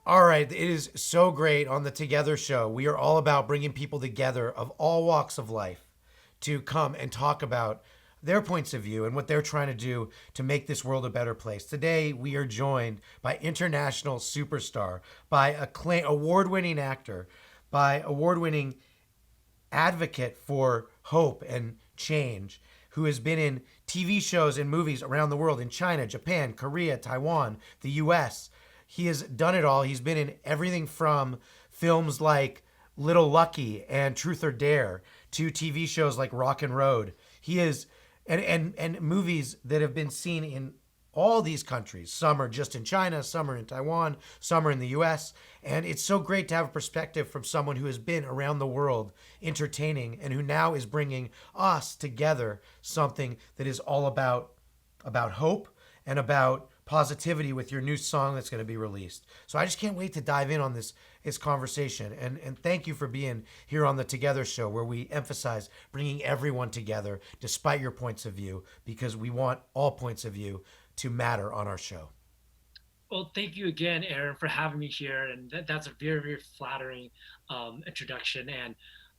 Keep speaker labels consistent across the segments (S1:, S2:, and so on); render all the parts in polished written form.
S1: All right, it is so great on the Together Show. We are all about bringing people together of all walks of life to come and talk about their points of view and what they're trying to do to make this world a better place. Today, we are joined by international superstar, by award-winning actor, by award-winning advocate for hope and change, who has been in TV shows and movies around the world in China, Japan, Korea, Taiwan, the US. He has done it all. He's been in everything from films like Little Lucky and Truth or Dare to TV shows like Rock and Road. He is and movies that have been seen in all these countries. Some are just in China, some are in Taiwan, some are in the US. And it's so great to have a perspective from someone who has been around the world entertaining and who now is bringing us together something that is all about hope and about positivity with your new song that's going to be released. So I just can't wait to dive in on this conversation. And thank you for being here on the Together Show, where we emphasize bringing everyone together despite your points of view, because we want all points of view to matter on our show.
S2: Well, thank you again, Aaron, for having me here, and that's a very, very flattering introduction. And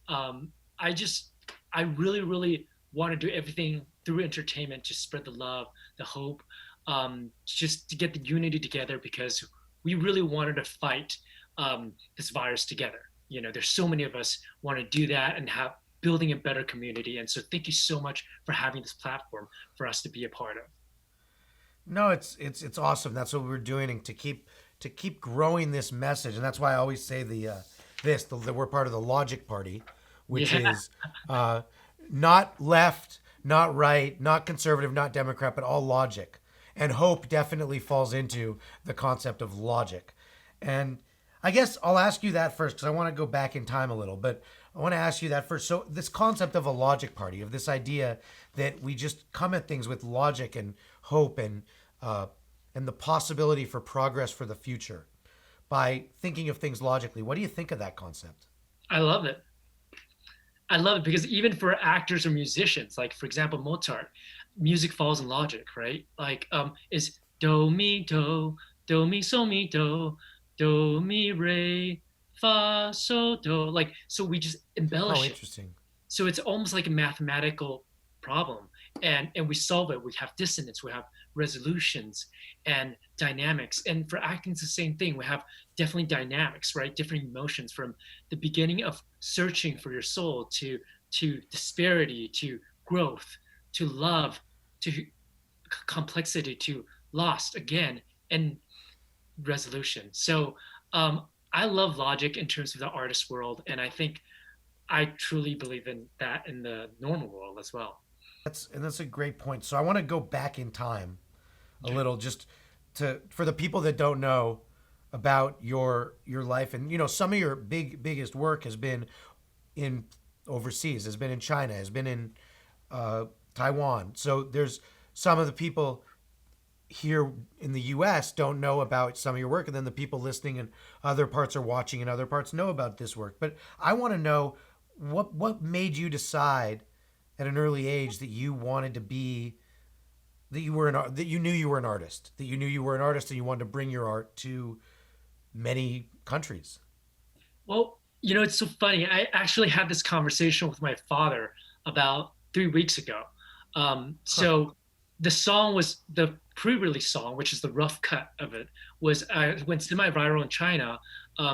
S2: um, I just, I really, really want to do everything through entertainment to spread the love, the hope, just to get the unity together because we really wanted to fight this virus together. You know, there's so many of us want to do that and have building a better community. And so, thank you so much for having this platform for us to be a part of.
S1: No, it's awesome. That's what we're doing to keep growing this message, and that's why I always say that we're part of the Logic Party, which
S2: Yeah.
S1: is uh, not left, not right, not conservative, not Democrat, but all logic. And hope definitely falls into the concept of logic. And I guess I'll ask you that first because I want to go back in time a little, but I want to ask you that first. So, this concept of a logic party, of this idea that we just come at things with logic and hope uh, and the possibility for progress for the future by thinking of things logically. What do you think of that concept?
S2: I love it. I love it because even for actors or musicians, like for example, Mozart, music follows in logic, right? Like is do mi so mi do mi re fa so do. Like so we just
S1: Oh,
S2: embellish it.
S1: interesting.
S2: So it's almost like a mathematical problem, and we solve it. We have dissonance, we have resolutions and dynamics. And for acting, it's the same thing. We have definitely dynamics, right? Different emotions from the beginning of searching for your soul to disparity, to growth, to love, to complexity, to lost again, and resolution. So I love logic in terms of the artist world, and I think I truly believe in that in the normal world as well.
S1: That's a great point. So I want to go back in time a
S2: Okay.
S1: little, just to for the people that don't know about your life. And some of your biggest work has been in overseas, has been in China, has been in Taiwan. So there's some of the people here in the US don't know about some of your work, and then the people listening in other parts are watching and other parts know about this work. But I want to know what made you decide at an early age that you wanted to be that you knew you were an artist, that you knew you were an artist and you wanted to bring your art to many countries.
S2: Well, it's so funny. I actually had this conversation with my father about 3 weeks ago.
S1: Huh.
S2: So the song was the pre-release song, which is the rough cut of it, was went semi-viral in China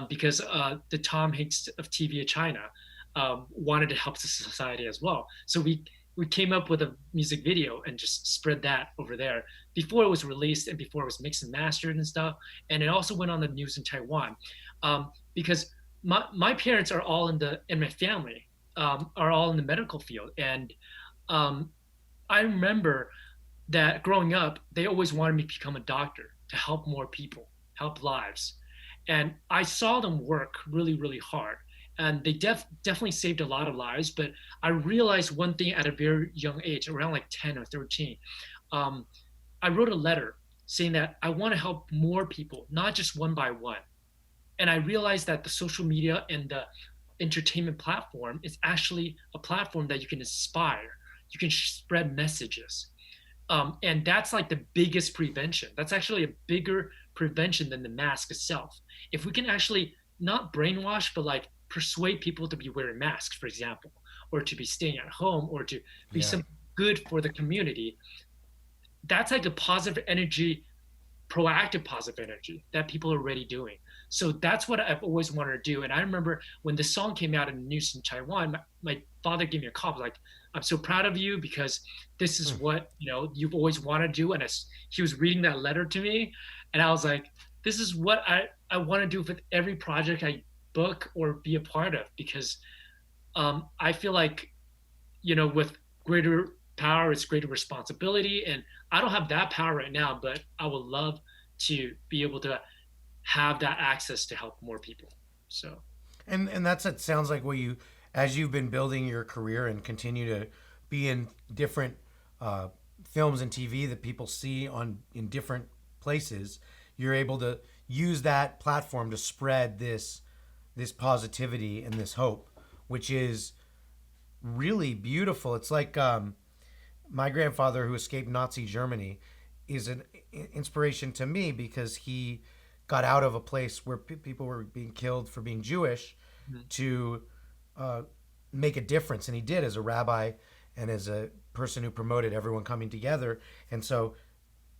S2: because the Tom Hanks of TV of China wanted to help the society as well. So we came up with a music video and just spread that over there before it was released and before it was mixed and mastered and stuff. And it also went on the news in Taiwan because my parents are all in my family are all in the medical field. And um, I remember that growing up, they always wanted me to become a doctor to help more people, help lives. And I saw them work really, really hard. And they definitely saved a lot of lives. But I realized one thing at a very young age, around like 10 or 13. Um, I wrote a letter saying that I want to help more people, not just one by one. And I realized that the social media and the entertainment platform is actually a platform that you can inspire, you can spread messages, and that's like the biggest prevention. That's actually a bigger prevention than the mask itself. If we can actually not brainwash, but like persuade people to be wearing masks, for example, or to be staying at home, or to be
S1: Yeah.
S2: some good for the community, that's like a positive energy, proactive positive energy that people are already doing. So that's what I've always wanted to do. And I remember when this song came out in the news in Taiwan, my father gave me a call like, "I'm so proud of you because this is
S1: Hmm.
S2: what you've always wanted to do." And he was reading that letter to me, and I was like, "This is what I want to do with every project I book or be a part of," because I feel like with greater power is greater responsibility. And I don't have that power right now, but I would love to be able to have that access to help more people. So,
S1: And that's it sounds like what you as you've been building your career and continue to be in different uh, films and TV that people see on in different places, you're able to use that platform to spread this positivity and this hope, which is really beautiful. It's like my grandfather, who escaped Nazi Germany, is an inspiration to me because he got out of a place where people were being killed for being Jewish
S2: mhm.
S1: to uh, make a difference, and he did as a rabbi and as a person who promoted everyone coming together. And so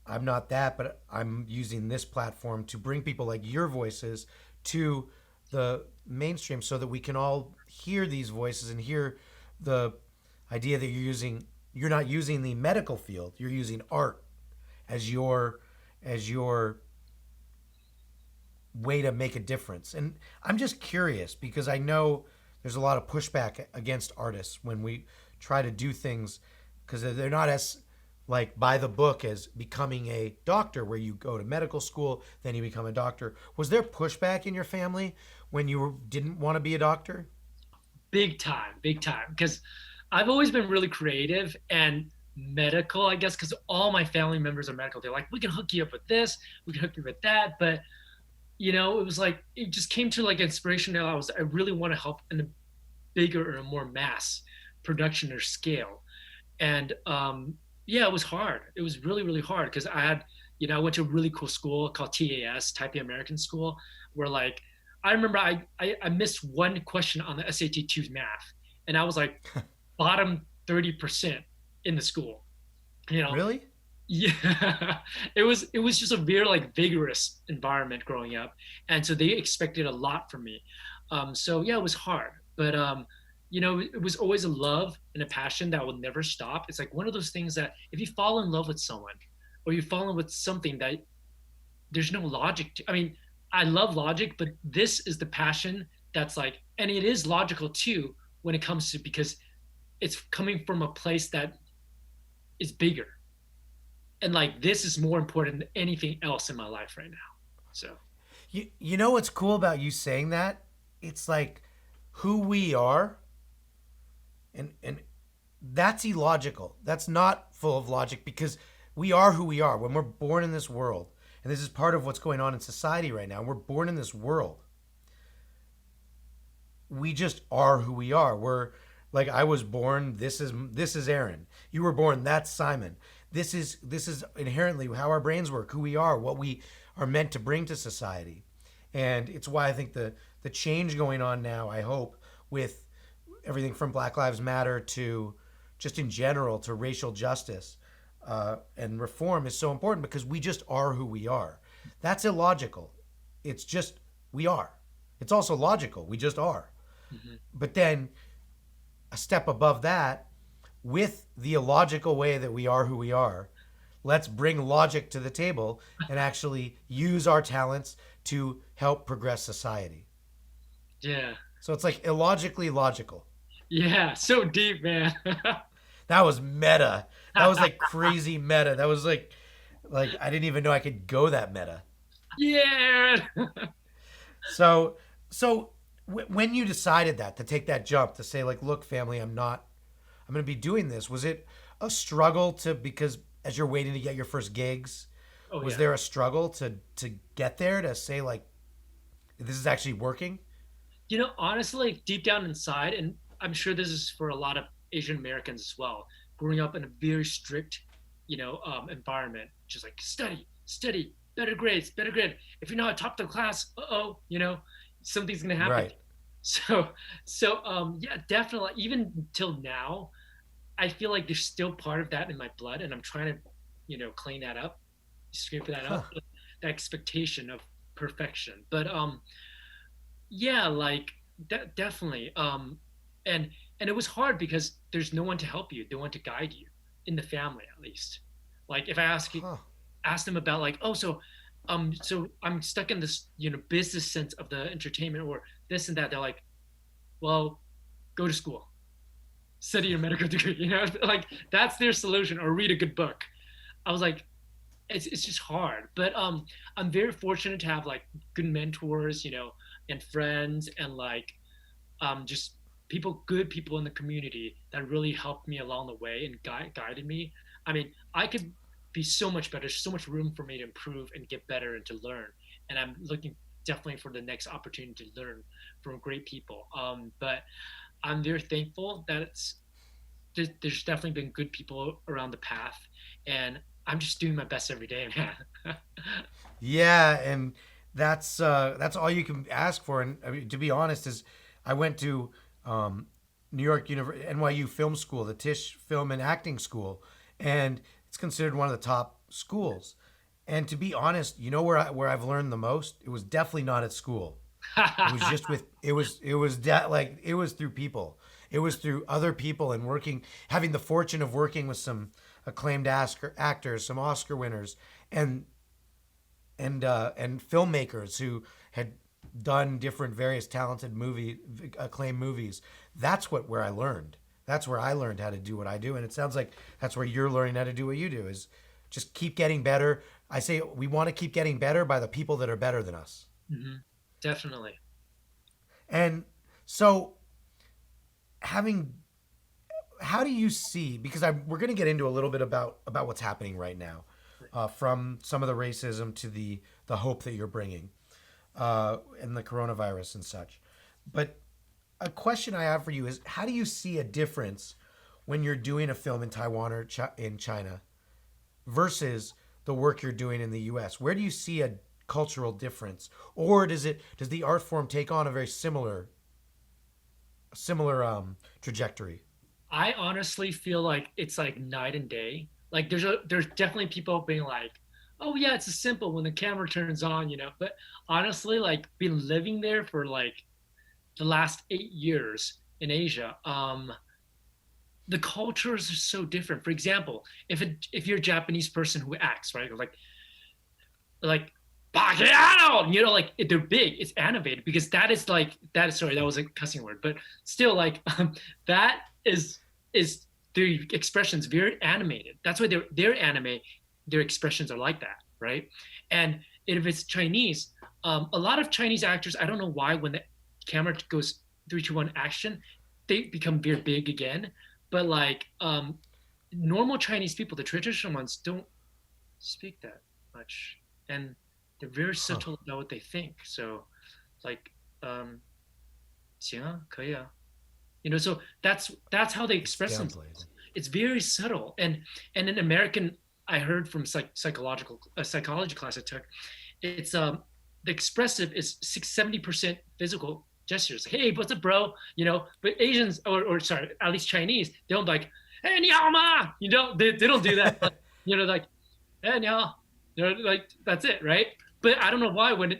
S1: I'm not that, but I'm using this platform to bring people like your voices to the mainstream so that we can all hear these voices and hear the idea that you're not using the medical field, you're using art as your way to make a difference. And I'm just curious because I know there's a lot of pushback against artists when we try to do things because they're not as like by the book as becoming a doctor where you go to medical school then you become a doctor. Was there pushback in your family when didn't want to be a doctor?
S2: Big time, big time. Because I've always been really creative and medical, I guess, because all my family members are medical. They're like, "We can hook you up with this, we can hook you with that." But it was like it just came to like inspiration. Now I really want to help in a bigger or more mass production or scale. And yeah, it was hard. It was really, really hard because I went to a really cool school called TAS, Taipei American School, where like I remember I missed one question on the SAT 2 math, and I was like bottom 30% in the school. You know,
S1: Really?
S2: yeah, it was just a very like vigorous environment growing up, and so they expected a lot from me. So yeah, it was hard, but it was always a love and a passion that will never stop. It's like one of those things that if you fall in love with someone, or you fall in love with something that there's no logic to. I mean, I love logic, but this is the passion that's like, and it is logical too when it comes to because it's coming from a place that is bigger and like this is more important than anything else in my life right now. So
S1: You know what's cool about you saying that? It's like who we are and that's illogical. That's not full of logic because we are who we are when we're born in this world. And this is part of what's going on in society right now. We're born in this world. We just are who we are. We're like I was born, this is Aaron. You were born, that's Simon. This is inherently how our brains work, who we are, what we are meant to bring to society. And it's why I think the change going on now, I hope, with everything from Black Lives Matter to just in general to racial justice and reform is so important because we just are who we are. That's illogical. It's just we are. It's also logical. We just are.
S2: mhm.
S1: But then a step above that, with the illogical way that we are who we are, let's bring logic to the table and actually use our talents to help progress society.
S2: Yeah,
S1: So it's like illogically logical.
S2: yeah, so deep, man.
S1: That was meta. That was like crazy meta. That was like I didn't even know I could go that meta.
S2: Yeah.
S1: So when you decided that to take that jump to say like, look, family, I'm going to be doing this. Was it a struggle to because as you're waiting to get your first gigs,
S2: Oh
S1: was
S2: yeah.
S1: there a struggle to get there to say like this is actually working?
S2: Honestly, deep down inside, and I'm sure this is for a lot of Asian Americans as well, growing up in a very strict, environment, just like study, study. better grades, better grade. If you're not top of the class, oh, something's gonna happen.
S1: Right.
S2: So, yeah, definitely. Even till now, I feel like there's still part of that in my blood, and I'm trying to, clean that up, scrape that
S1: Huh.
S2: up, the expectation of perfection. But yeah, like definitely. And it was hard because there's no one to help you, no one to guide you in the family, at least. Like if I
S1: Huh.
S2: ask them about like, oh, so I'm stuck in this, business sense of the entertainment or this and that. They're like, well, go to school, study your medical degree, like that's their solution, or read a good book. I was like, it's just hard. But I'm very fortunate to have like good mentors, and friends, and like just good people in the community that really helped me along the way and guided me. I mean, I could be so much better. There's so much room for me to improve and get better and to learn. And I'm looking definitely for the next opportunity to learn from great people. But I'm very thankful that there's definitely been good people around the path, and I'm just doing my best every day, man.
S1: Yeah, and that's all you can ask for. And I mean, to be honest, is I went to New York NYU Film School, the Tisch Film and Acting School, and it's considered one of the top schools. And to be honest, you know where I've learned the most? It was definitely not at school. It was just with it was through people. It was through other people and working, having the fortune of working with some acclaimed actors, some Oscar winners, and and filmmakers who had done different various talented acclaimed movies. That's where I learned. That's where I learned how to do what I do, and it sounds like that's where you're learning how to do what you do. Is just keep getting better. I say we want to keep getting better by the people that are better than us.
S2: Hmm. Definitely.
S1: And so, having how do you see? Because we're going to get into a little bit about what's happening right now, from some of the racism to the hope that you're bringing, and the coronavirus and such. But a question I have for you is, how do you see a difference when you're doing a film in Taiwan or in China versus the work you're doing in the U.S.? Where do you see a cultural difference, or does the art form take on a very similar trajectory?
S2: I honestly feel like it's like night and day. Like there's definitely people being like, oh yeah, it's a simple when the camera turns on, But honestly, like been living there for like the last 8 years in Asia, the cultures are so different. For example, if you're a Japanese person who acts, right, like Pacquiao, like they're big. It's animated because that is like that. Sorry, that was a cussing word, but still, like that is their expressions very animated. That's why their anime, their expressions are like that, right? And if it's Chinese, a lot of Chinese actors, I don't know why when the camera goes 3, 2, 1 action, they become very big again. But like normal Chinese people, the traditional ones, don't speak that much, and they're very
S1: Huh.
S2: subtle about what they think. So, like, 行啊，可以啊, so that's how they
S1: It's
S2: express
S1: downplayed.
S2: themselves. It's very subtle, and in American, I heard from psychological psychology class I took, it's the expressive is 70% physical gestures. Hey, what's up, bro? But Asians or sorry, at least Chinese, they don't like, hey, ni hao ma. They don't do that. Like, like and yeah, like that's it, right? But I don't know why when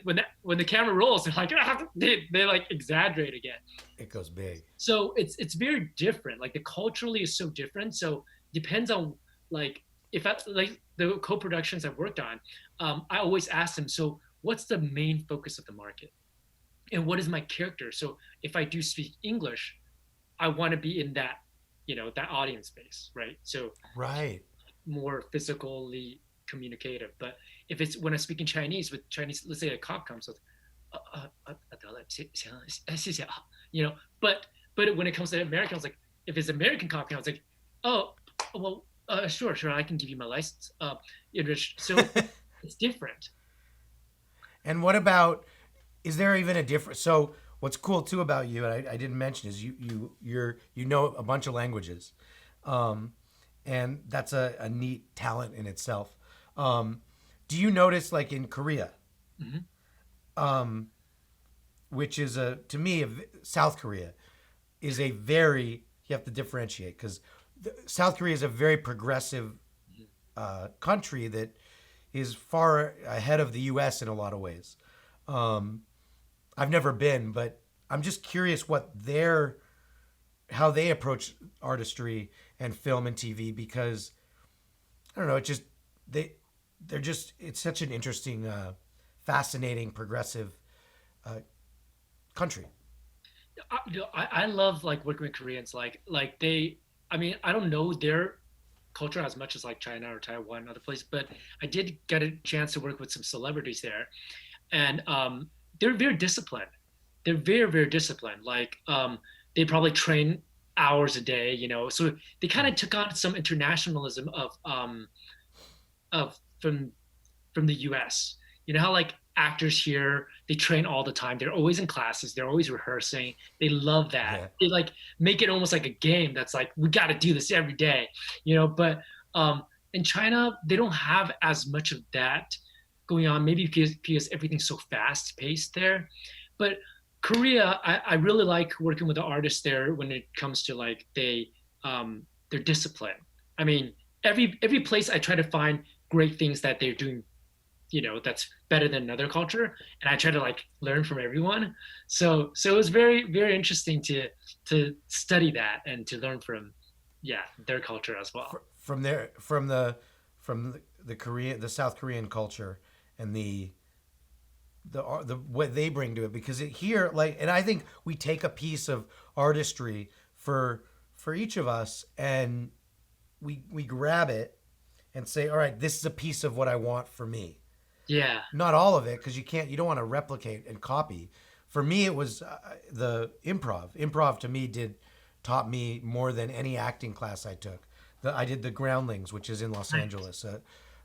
S2: the camera rolls, they're like they like exaggerate again.
S1: It goes big.
S2: So it's very different. Like the culturally is so different. So depends on like if I like the co-productions I've worked on, I always ask them. So what's the main focus of the market, and what is my character? So if I do speak English, I want to be in that that audience space, right? So
S1: Right.
S2: more physically communicative. But if it's when I speak in Chinese with Chinese, let's say a cop comes with, you know, but when it comes to American, I was like, if it's American cop, I was like, oh, well, sure, I can give you my license. So it's different.
S1: And what about, is there even a difference? So what's cool too about you, and I didn't mention, is you know a bunch of languages, um, and that's a neat talent in itself. Um, Do you notice like in Korea,
S2: Hmm.
S1: um, which is a to me South Korea is a very you have to differentiate because South Korea is a very progressive country that is far ahead of the U.S. in a lot of ways. Um, I've never been, but I'm just curious what their how they approach artistry and film and TV because I don't know, it just they they're just it's such an interesting, fascinating, progressive uh, country.
S2: I love like working with Koreans. Like they, I mean, I don't know their culture as much as like China or Taiwan and other places, but I did get a chance to work with some celebrities there, and they're very disciplined. They're very disciplined. Like they probably train hours a day, So they kind of took on some internationalism of from the US. You know how like actors here, they train all the time. They're always in classes. They're always rehearsing. They love that.
S1: Yeah,
S2: They like make it almost like a game that's like, we got to do this every day, but in China, they don't have as much of that going on, maybe because everything's so fast paced there. But Korea, I really like working with the artists there when it comes to like their discipline. I mean, every place I try to find great things that they're doing, that's better than another culture, and I try to like learn from everyone. So it was very interesting to study that and to learn from, yeah, their culture as well.
S1: from there from the Korea the South Korean culture and the what they bring to it because it here like and I think we take a piece of artistry for each of us and we grab it and say all right this is a piece of what I want for me,
S2: Yeah.
S1: not all of it because you don't want to replicate and copy. For me it was the improv to me did taught me more than any acting class I took. I did the Groundlings, which is in Los
S2: Nice.
S1: Angeles, an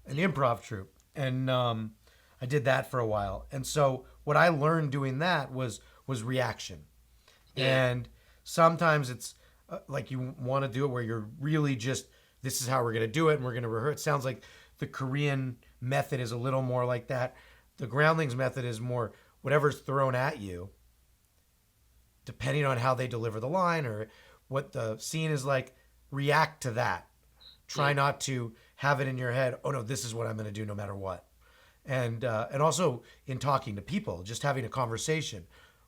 S1: improv troupe, and I did that for a while. And so what I learned doing that was reaction.
S2: Yeah.
S1: And sometimes it's like you want to do it where you're really just this is how we're going to do it and we're going to rehearse. It sounds like the Korean method is a little more like that. The Groundlings method is more whatever's thrown at you, depending on how they deliver the line or what the scene is like, react to that.
S2: Yeah.
S1: Try not to have it in your head. Oh no, this is what I'm going to do no matter what. And also in talking to people, just having a conversation,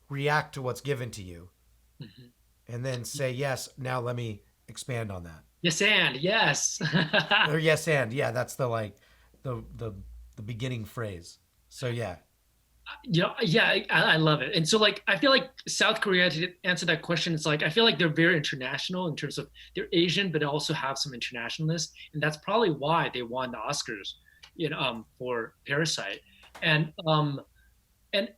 S1: react to what's given to you,
S2: Mhm.
S1: and then say yes. Now let me expand on that.
S2: Yes, and yes.
S1: Or yes, and yeah, that's the like the the beginning phrase. So yeah,
S2: Yeah, I love it. And so, like, I feel like South Korea, to answer that question, it's like, I feel like they're very international in terms of they're Asian, but they also have some internationalists. And that's probably why they won the Oscars, for Parasite. And,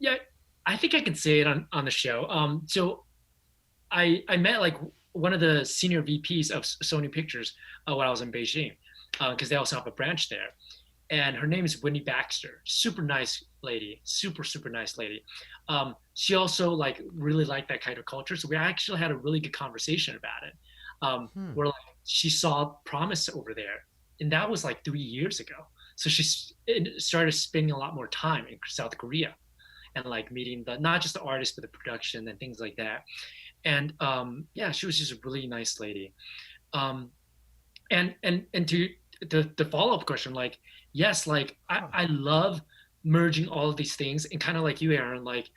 S2: yeah, I think I can say it on the show. So I met like one of the senior VPs of Sony Pictures when I was in Beijing, because they also have a branch there, and her name is Whitney Baxter. Super nice lady, super nice lady. She also like really liked that kind of culture, so we actually had a really good conversation about it.
S1: hmm.
S2: Where like she saw promise over there, and that was like 3 years ago. So she started spending a lot more time in South Korea and like meeting the not just the artists but the production and things like that. And yeah, she was just a really nice lady. Um, and to the follow-up question, like, yes, like
S1: Huh.
S2: I love merging all of these things, and kind of like you, Aaron, like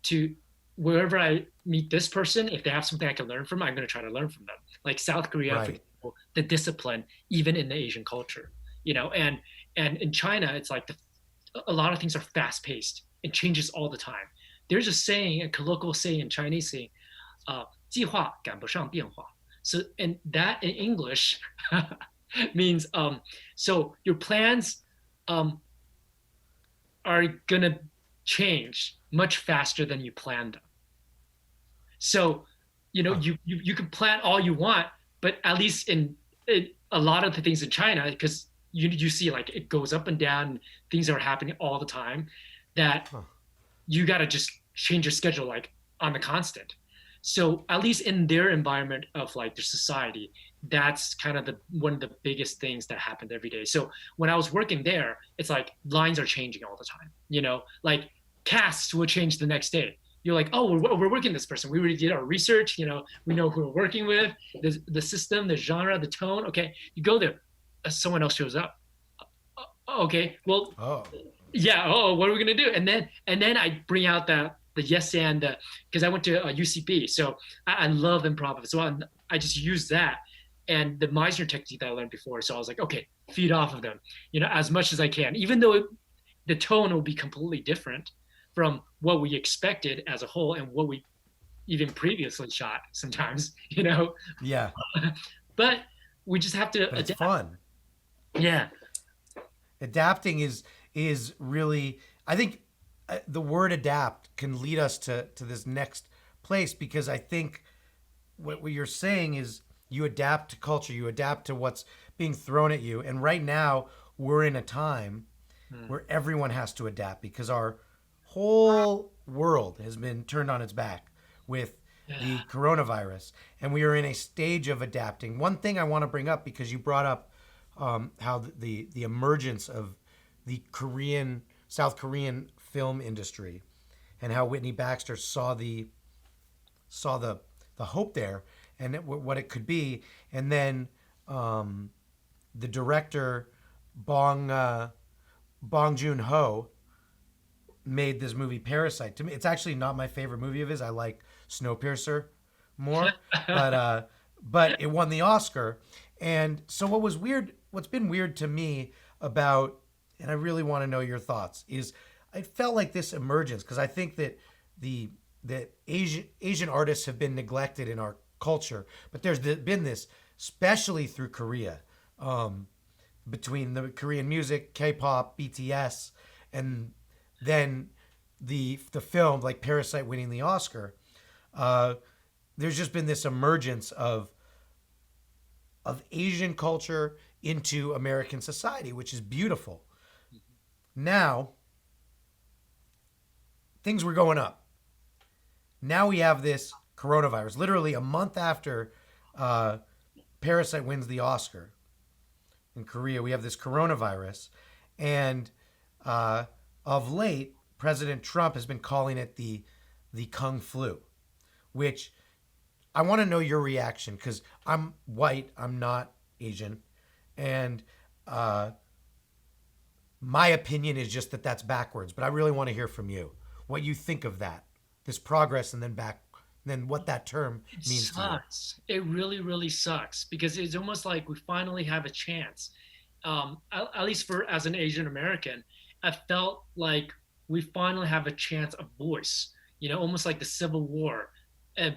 S2: to wherever I meet this person, if they have something I can learn from, I'm going to try to learn from them. Like South Korea, for
S1: Right.
S2: example, the discipline even in the Asian culture, and in China it's like a lot of things are fast-paced. It changes all the time. There's a saying, a colloquial saying in Chinese saying, 计划赶不上变化. So, and that in English means, so your plans um, are gonna change much faster than you planned them. So,
S1: Huh.
S2: you can plan all you want, but at least in a lot of the things in China, because you see like it goes up and down, things are happening all the time, that
S1: Huh.
S2: you got to just change your schedule like on the constant. So at least in their environment of like their society, that's kind of the one of the biggest things that happened every day. So when I was working there, it's like lines are changing all the time. Like casts will change the next day. You're like, oh, we're working this person. We already did our research. We know who we're working with, the system, the genre, the tone. Okay, you go there, someone else shows up. Okay, well,
S1: Oh,
S2: yeah. Oh, what are we gonna do? And then I bring out the yes and because I went to UCB, so I love improv as well. And I just use that and the Meisner technique that I learned before. So I was like, okay, feed off of them, as much as I can, even though the tone will be completely different from what we expected as a whole and what we even previously shot sometimes,
S1: yeah,
S2: but we just have to
S1: but it's
S2: adapt.
S1: fun.
S2: Yeah.
S1: Adapting is really, I think, the word adapt can lead us to this next place, because I think what you're saying is you adapt to culture, you adapt to what's being thrown at you. And right now we're in a time
S2: Hmm.
S1: where everyone has to adapt, because our whole world has been turned on its back with
S2: Yeah.
S1: the coronavirus, and we are in a stage of adapting. One thing I want to bring up, because you brought up how the emergence of the South Korean film industry, and how Whitney Baxter saw the hope there, and what it could be. And then the director Bong Joon Ho made this movie Parasite. To me, it's actually not my favorite movie of his. I like Snowpiercer more, but it won the Oscar. And so what's been weird to me about, and I really want to know your thoughts, is I felt like this emergence, because I think that the that Asian artists have been neglected in our culture, but there's been this, especially through Korea, between the Korean music, K-pop, BTS, and then the film like Parasite winning the Oscar. Uh, there's just been this emergence of Asian culture into American society, which is beautiful. Now things were going up. Now we have this coronavirus, literally a month after uh, Parasite wins the Oscar in Korea. We have this coronavirus, and uh, of late, President Trump has been calling it the Kung flu, which I want to know your reaction, because I'm white, I'm not Asian, and uh, my opinion is just that that's backwards. But I really want to hear from you what you think of that, this progress, and then what that term
S2: It
S1: means to you.
S2: sucks. It really, really sucks because it's almost like we finally have a chance. At least for as an Asian American, I felt like we finally have a chance of voice. Almost like the Civil War,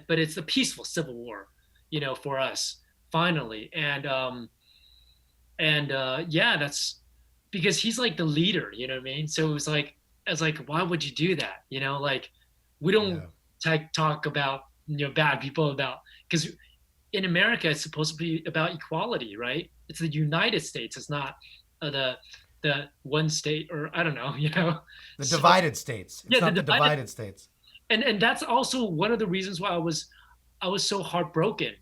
S2: but it's a peaceful Civil War. For us finally, and yeah, that's because he's like the leader. You know what I mean? So it was like, I was like, why would you do that? Like we don't
S1: Yeah.
S2: talk about bad people about because in America it's supposed to be about equality, right? It's the United States. It's not the one state or I don't know,
S1: The
S2: So
S1: divided states.
S2: yeah,
S1: It's
S2: the
S1: not the
S2: divided,
S1: divided states.
S2: and that's also one of the reasons why I was so heartbroken,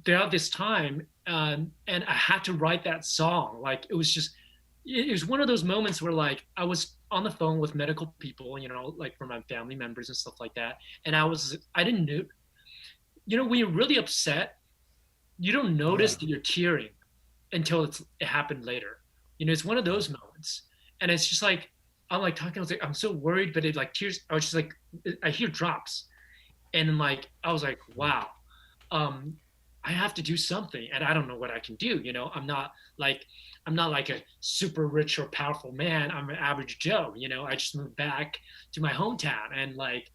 S2: throughout this time, and I had to write that song. Like it was one of those moments where like I was on the phone with medical people, like for my family members and stuff like that, and I didn't know, when you're really upset, you don't notice
S1: Yeah.
S2: that you're tearing until it happened later. It's one of
S1: Yeah.
S2: those moments, and it's just like I'm like talking. I was like, I'm so worried, but it like tears. I was just like, I hear drops, and then like I was like, wow, um, I have to do something, and I don't know what I can do. Like I'm not like a super rich or powerful man. I'm an average Joe. I just moved back to my hometown, and like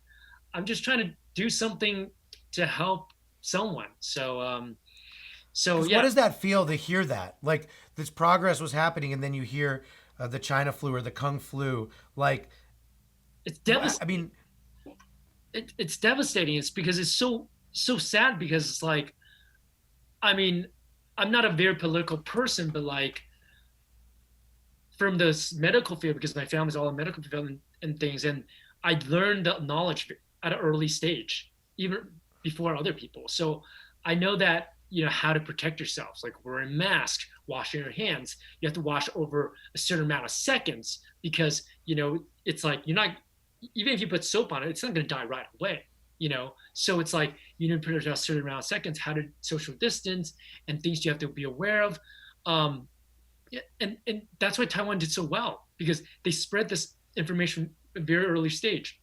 S2: I'm just trying to do something to help someone. So
S1: Because what
S2: yeah,
S1: does that feel to hear that? Like this progress was happening, and then you hear the China flu or the Kung flu. Like,
S2: it's
S1: I
S2: devastating.
S1: mean,
S2: It's devastating. It's because it's so sad because it's like I mean I'm not a very political person, but like from this medical field because my family's all in medical field and things, and I learned the knowledge at an early stage, even before other people. So I know that, how to protect yourselves, like wearing masks, washing your hands. You have to wash over a certain amount of seconds because, it's like you're not, even if you put soap on it, it's not going to die right away. So it's like you need to put it a certain amount of seconds, how to social distance, and things you have to be aware of. Yeah, and that's why Taiwan did so well, because they spread this information at a very early stage.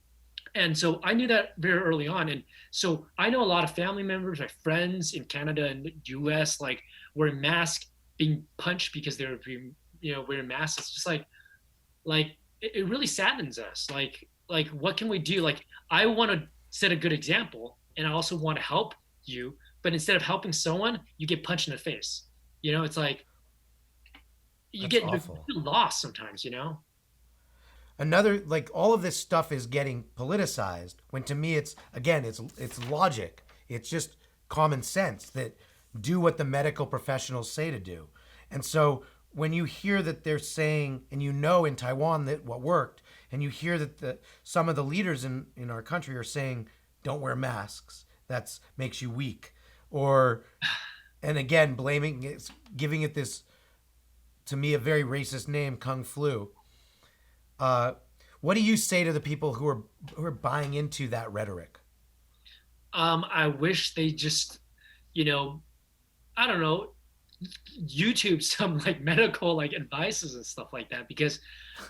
S2: And so I knew that very early on. And so I know a lot of family members, my friends in Canada and the US, like wearing masks, being punched because they were being, wearing masks. It's just like it really saddens us. Like what can we do? Like I want to set a good example, and I also want to help you, but instead of helping someone, you get punched in the face. It's like
S1: That's
S2: you're
S1: awful.
S2: lost sometimes.
S1: Another, like, all of this stuff is getting politicized when to me it's, again, it's logic. It's just common sense that do what the medical professionals say to do. And so when you hear that they're saying, and in Taiwan that what worked, and you hear that some of the leaders in our country are saying don't wear masks, that's makes you weak, or, and again, blaming it, giving it this, to me, a very racist name, kung flu. uh, what do you say to the people who are buying into that rhetoric?
S2: I wish they just, you know, I don't know, YouTube some like medical like advices and stuff like that, because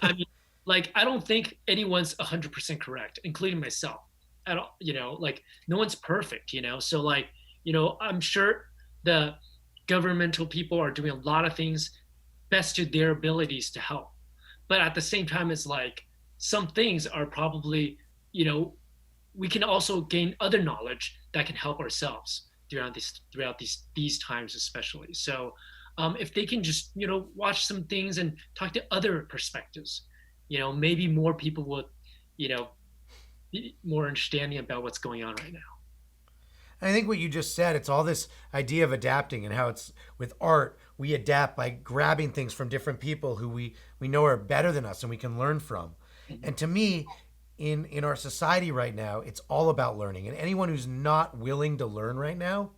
S2: I mean, like I don't think anyone's 100% correct, including myself at all. Like no one's perfect. So like, I'm sure the governmental people are doing a lot of things best to their abilities to help, but at the same time, it's like some things are probably, you know, we can also gain other knowledge that can help ourselves throughout these times, especially. So if they can just watch some things and talk to other perspectives, maybe more people would you know be more understanding about what's going on right now.
S1: And I think what you just said, it's all this idea of adapting and how it's with art, we adapt by grabbing things from different people who we know are better than us and we can learn from. And to me, in our society right now, it's all about learning. And anyone who's not willing to learn right now,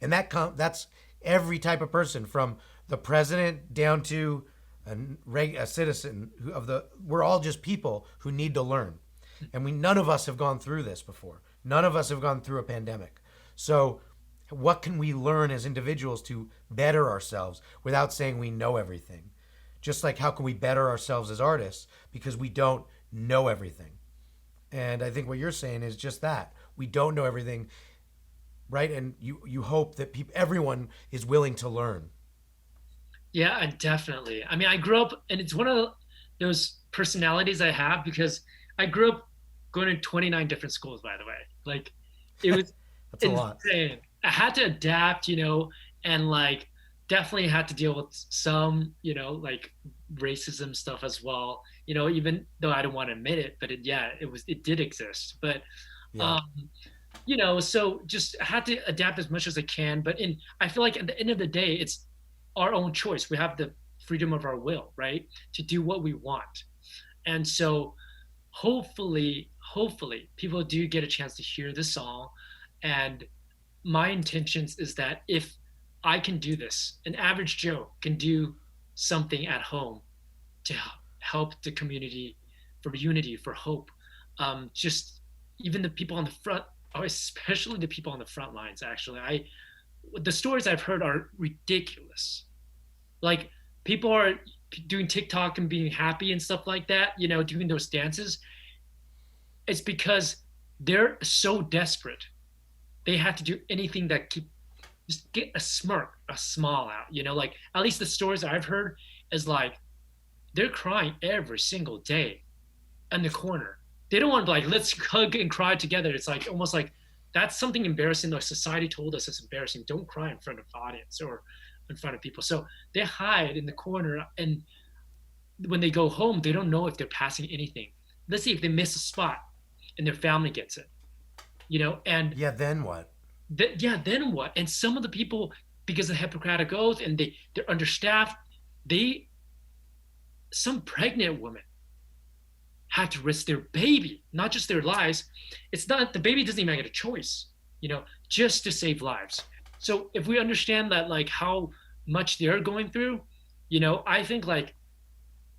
S1: and that's every type of person from the president down to a citizen we're all just people who need to learn. And none of us have gone through this before. None of us have gone through a pandemic. So what can we learn as individuals to better ourselves without saying we know everything? Just like how can we better ourselves as artists because we don't know everything? And I think what you're saying is just that. We don't know everything, right? And you hope that everyone is willing to learn.
S2: Yeah, definitely. I mean, I grew up, and it's one of those personalities I have because I grew up going to 29 different schools, by the way. Like, it was
S1: That's a lot.
S2: insane. I had to adapt, and like definitely had to deal with some, like racism stuff as well. Even though I don't want to admit it, but it did exist. But
S1: Yeah.
S2: um, so just had to adapt as much as I can. But I feel like at the end of the day, it's our own choice. We have the freedom of our will, right, to do what we want. And so hopefully people do get a chance to hear the song. And my intentions is that if I can do this, an average Joe can do something at home to help the community, for unity, for hope. Just even the people on the front, or especially the people on the front lines. Actually, the stories I've heard are ridiculous. Like people are doing TikTok and being happy and stuff like that. Doing those dances. It's because they're so desperate. They have to do anything that keep just get a smirk, a smile out. Like at least the stories I've heard is like they're crying every single day in the corner. They don't want to like let's hug and cry together. It's like almost like that's something embarrassing. Like society told us it's embarrassing. Don't cry in front of the audience or in front of people. So they hide in the corner, and when they go home, they don't know if they're passing anything. Let's see if they miss a spot and their family gets it. And
S1: Yeah, then what?
S2: yeah, then what? And some of the people, because of the Hippocratic Oath, and they're understaffed, they some pregnant women had to risk their baby, not just their lives. It's not the baby doesn't even get a choice, just to save lives. So if we understand that, like how much they're going through, I think like,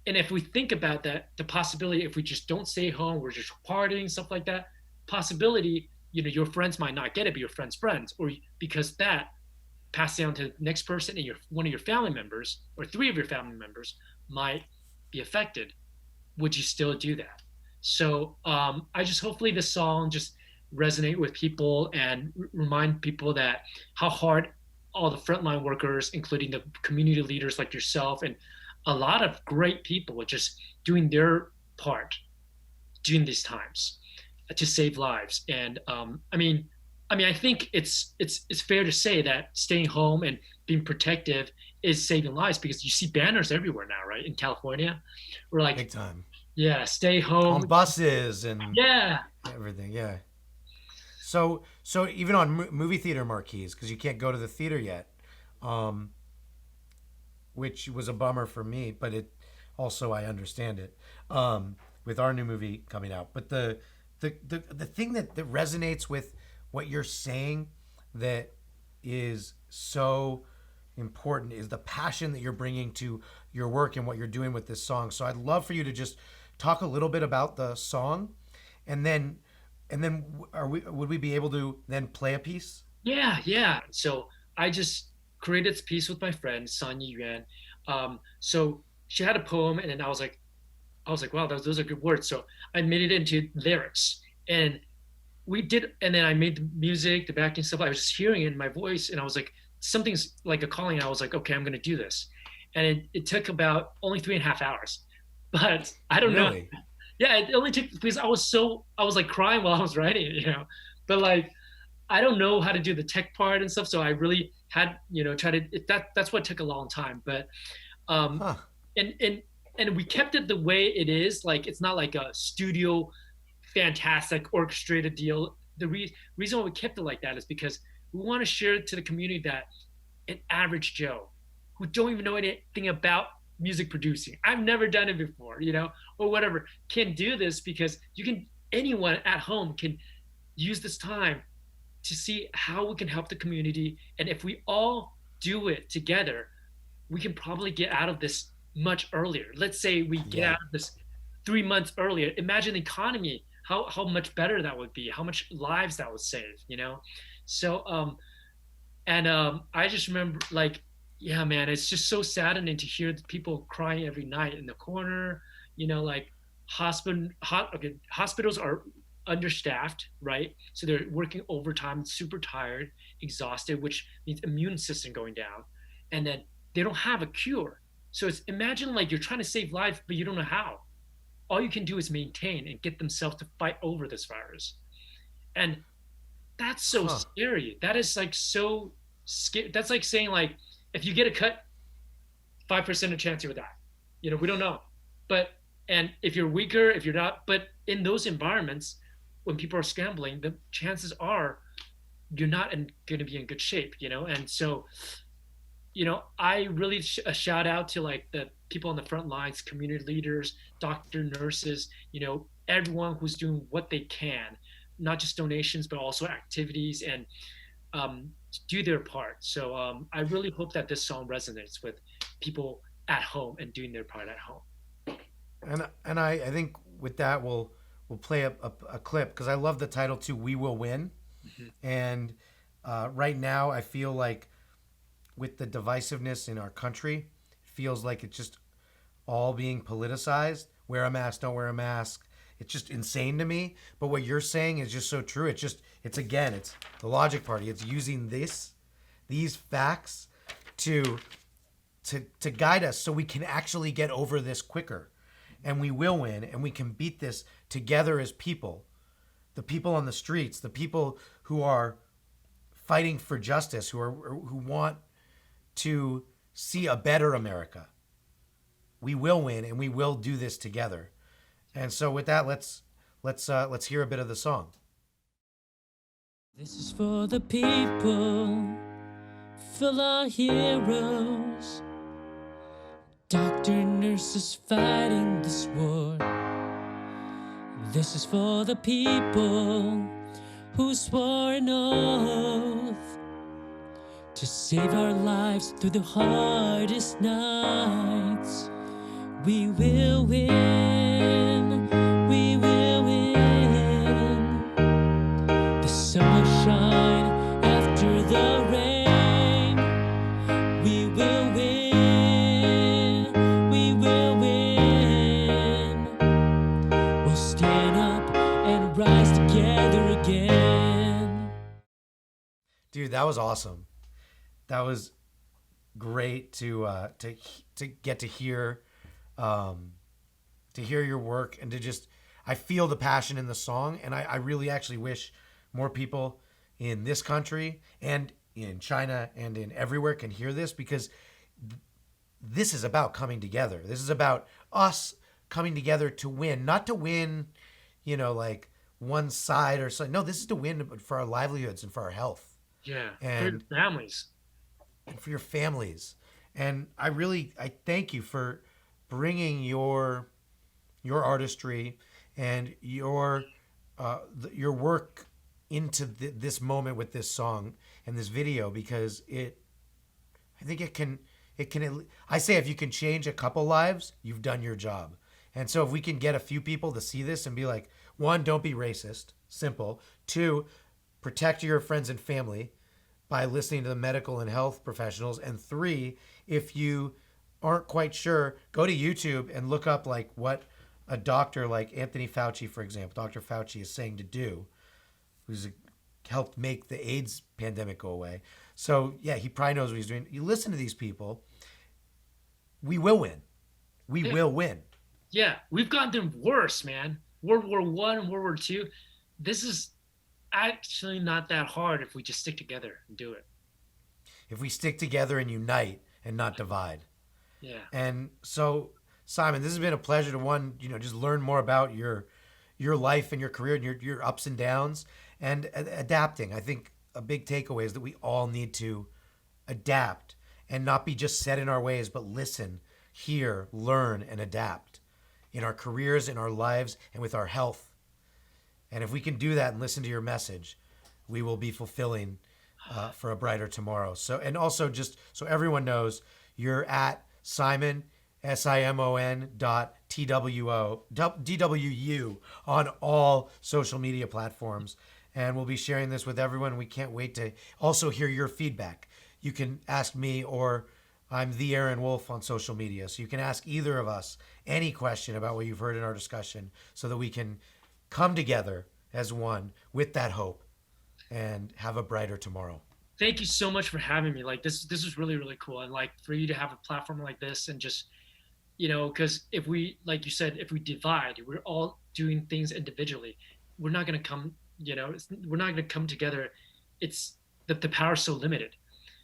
S2: and if we think about that, the possibility, if we just don't stay home, we're just partying, stuff like that, possibility, your friends might not get it, but your friends' friends, or because that passed down to the next person, and one of your family members or three of your family members might be affected. Would you still do that? So I just, hopefully this song just resonate with people and remind people that how hard all the frontline workers, including the community leaders like yourself and a lot of great people, are just doing their part during these times to save lives. And I think it's fair to say that staying home and being protective is saving lives, because you see banners everywhere now, right? In California, we're like,
S1: Big time.
S2: yeah, stay home.
S1: On buses and
S2: Yeah,
S1: everything. Yeah. So even on movie theater marquees, because you can't go to the theater yet, um, which was a bummer for me, but it also, I understand it, with our new movie coming out. But the thing that resonates with what you're saying, that is so important, is the passion that you're bringing to your work and what you're doing with this song. So I'd love for you to just talk a little bit about the song, and then would we be able to then play a piece?
S2: yeah, yeah. So I just created this piece with my friend San Yuan. So she had a poem, and then I was like, wow, those are good words. So I made it into lyrics, and we did, and then I made the music, the backing stuff. I was just hearing it in my voice, and I was like, something's like a calling. I was like, okay, I'm gonna do this, and it took about only 3.5 hours, but I don't know.
S1: Really?
S2: Yeah, it only took, because I was like crying while I was writing it. But like, I don't know how to do the tech part and stuff, so I really had, try to, that's what took a long time. But um,
S1: Huh.
S2: and we kept it the way it is. Like, it's not like a studio fantastic orchestrated deal. The reason why we kept it like that is because we want to share it to the community that an average Joe who don't even know anything about music producing, I've never done it before, or whatever, can do this, because anyone at home can use this time to see how we can help the community. And if we all do it together, we can probably get out of this much earlier. Let's say we get
S1: Yeah.
S2: out of this 3 months earlier. Imagine the economy, how much better that would be, how much lives that would save. So and I just remember, like, yeah, man, it's just so saddening to hear the people crying every night in the corner. Like, hospitals are understaffed, right? So they're working overtime, super tired, exhausted, which means immune system going down, and then they don't have a cure. So it's, imagine like you're trying to save life, but you don't know how. All you can do is maintain and get themselves to fight over this virus, and that's so
S1: Huh.
S2: scary. That is like so scary. That's like saying, like, if you get a cut, 5% of chance you would die. We don't know. But, and if you're weaker, if you're not, but in those environments, when people are scrambling, the chances are you're not going to be in good shape. And so, I really a shout out to like the people on the front lines, community leaders, doctor, nurses, everyone who's doing what they can, not just donations, but also activities, and do their part. So I really hope that this song resonates with people at home and doing their part at home.
S1: And I think with that we'll play a clip, because I love the title too. We will win.
S2: Mhm.
S1: And right now I feel like, with the divisiveness in our country, it feels like it's just all being politicized. Wear a mask, don't wear a mask. It's just insane to me. But what you're saying is just so true. It's again, it's the logic party. It's using these facts to to guide us, so we can actually get over this quicker, and we will win, and we can beat this together as people. The people on the streets, the people who are fighting for justice, who want to see a better America. We will win, and we will do this together. And so, with that, let's hear a bit of the song.
S3: This is for the people, for our heroes, doctor, nurses fighting this war. This is for the people who swore an oath to save our lives through the hardest nights. We will win, we will win. The sun will shine after the rain. We will win, we will win. We'll stand up and rise together again.
S1: Dude, that was awesome. That was great to get to hear your work and to just I feel the passion in the song, and I really actually wish more people in this country and in China and in everywhere can hear this, because this is about coming together. This is about us coming together to win, not to win, like one side or something. No, this is to win for our livelihoods and for our health
S2: Yeah, for your
S1: and
S2: families.
S1: for your families. And I thank you for bringing your artistry and your work into this moment with this song and this video, because I think I say if you can change a couple lives, you've done your job. And so if we can get a few people to see this and be like, one, don't be racist, simple. Two, protect your friends and family by listening to the medical and health professionals. And three, if you aren't quite sure, go to YouTube and look up like what a doctor like Anthony Fauci, for example, Dr. Fauci is saying to do, who's helped make the AIDS pandemic go away. So yeah, he probably knows what he's doing. You listen to these people, we will win. We will win.
S2: Yeah, we've gone through worse, man. World War I, World War II. This is actually not that hard if we just stick together and do it.
S1: If we stick together and unite and not divide.
S2: Yeah.
S1: And so, Simon, this has been a pleasure to just learn more about your life and your career and your ups and downs and adapting. I think a big takeaway is that we all need to adapt and not be just set in our ways, but listen, hear, learn, and adapt in our careers, in our lives, and with our health. And if we can do that and listen to your message, we will be fulfilling for a brighter tomorrow. So, and also just so everyone knows, you're at Simon, SIMON DWU on all social media platforms. And we'll be sharing this with everyone. We can't wait to also hear your feedback. You can ask me, or I'm the Aaron Wolf on social media. So you can ask either of us any question about what you've heard in our discussion so that we can come together as one with that hope and have a brighter tomorrow.
S2: Thank you so much for having me. Like this is really, really cool. And like for you to have a platform like this and just, because if we, like you said, if we divide, we're all doing things individually. We're not going to come, we're not going to come together. It's that the power is so limited.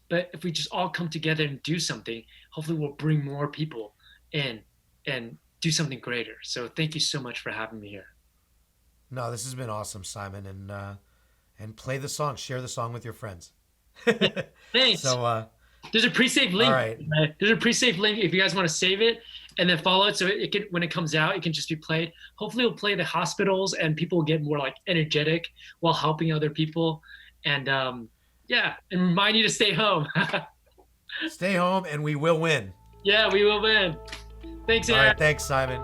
S2: But if we just all come together and do something, hopefully we'll bring more people in and do something greater. So thank you so much for having me here.
S1: No, this has been awesome, Simon. And play the song, share the song with your friends.
S2: Thanks.
S1: So
S2: there's a pre-saved link.
S1: All right.
S2: There's a pre-saved link if you guys want to save it and then follow it. So it can, when it comes out, it can just be played. Hopefully it'll play the hospitals and people will get more like energetic while helping other people. And and remind you to stay home.
S1: Stay home and we will win.
S2: Yeah, we will win. Thanks, Aaron.
S1: All right, thanks, Simon.